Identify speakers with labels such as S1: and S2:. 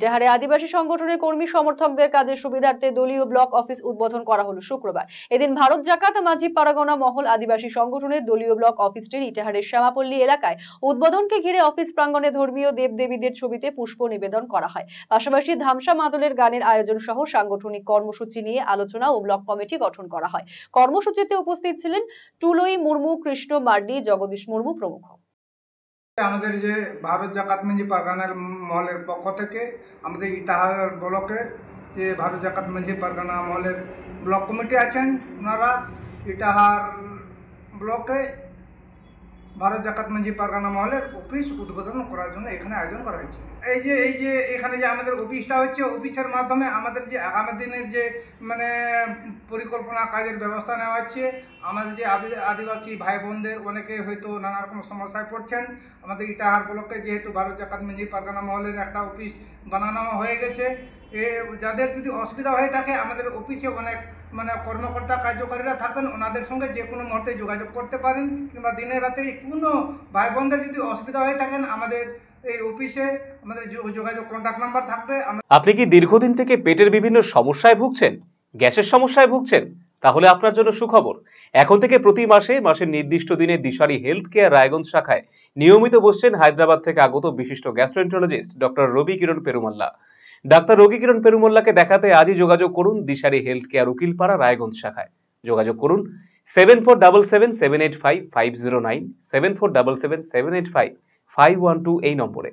S1: ইটাহারে আদিবাসী সংগঠনের কর্মী সমর্থকদের কাজের সুবিধার্থে দলীয় ব্লক অফিস উদ্বোধন করা হলো শুক্রবার। এদিন ভারত জাকাত মাঝি পারগনা মহল আদিবাসী সংগঠনের দলীয় ব্লক অফিসটির ইটাহারের শ্যামাপল্লী এলাকায় উদ্বোধনকে ঘিরে অফিস প্রাঙ্গণে ধর্মীয় দেবদেবীদের ছবিতে পুষ্প নিবেদন করা হয়। পাশাপাশি ধামসা মাদলের গানের আয়োজন সহ সাংগঠনিক কর্মসূচি নিয়ে আলোচনা ও ব্লক কমিটি গঠন করা হয়। কর্মসূচিতে উপস্থিত ছিলেন টুলই মুর্মু, কৃষ্ণ মার্ডি, জগদীশ মুর্মু প্রমুখ।
S2: আমাদের যে ভারত জাকাত মাঝি পারগানার মহলের পক্ষ থেকে আমাদের ইটাহার ব্লকের যে ভারত জাকাত মাঝি পারগানা মহলের ব্লক কমিটি আছেন, ওনারা ইটাহার ব্লকে ভারত জাকাত মাঝি পারগানা মহলের অফিস উদ্বোধন করার জন্য এখানে আয়োজন করা হয়েছে। এই যে এখানে যে আমাদের অফিসটা হচ্ছে, অফিসের মাধ্যমে আমাদের যে আগামী দিনের যে মানে পরিকল্পনা কাজের ব্যবস্থা নেওয়া হচ্ছে। আমাদের যে আদিবাসী ভাই বোনদের অনেকে হয়তো নানা রকম সমস্যায় পড়ছেন, আমাদের ইটাহার ব্লকে যেহেতু ভারত জাকাত মাঝি পারগানা মহলের একটা অফিস বানানো হয়ে গেছে, যাদের যদি অসুবিধা হয়ে থাকে আমাদের অফিসে অনেক মানে কর্মকর্তা কার্যকারীরা থাকবেন, ওনাদের সঙ্গে যে কোনো মুহূর্তে যোগাযোগ করতে পারেন, কিংবা দিনে রাতে কোনো ভাই বোনদের যদি অসুবিধা হয়ে থাকেন আমাদের এই অফিসে আমাদের যোগাযোগ কন্ট্যাক্ট নাম্বার থাকবে।
S3: আপনি কি দীর্ঘদিন থেকে পেটের বিভিন্ন সমস্যায় ভুগছেন, গ্যাসের সমস্যায় ভুগছেন? তাহলে আপনার জন্য সুখবর। এখন থেকে প্রতি মাসের নির্দিষ্ট দিনে দিশারি হেলথ কেয়ার রায়গঞ্জ শাখায় নিয়মিত বসছেন হায়দ্রাবাদ থেকে আগত বিশিষ্ট গ্যাস্ট্রোএন্টারোলজিস্ট ডক্টর রবি কিরণ পেরুমাল্লা। ডাক্তার রবি কিরণ পেরুমাল্লাকে দেখাতে আজই যোগাযোগ করুন দিশারি হেলথ কেয়ার উকিলপাড়া রায়গঞ্জ শাখায়। যোগাযোগ করুন 7477785509, 7477785512 এই নম্বরে।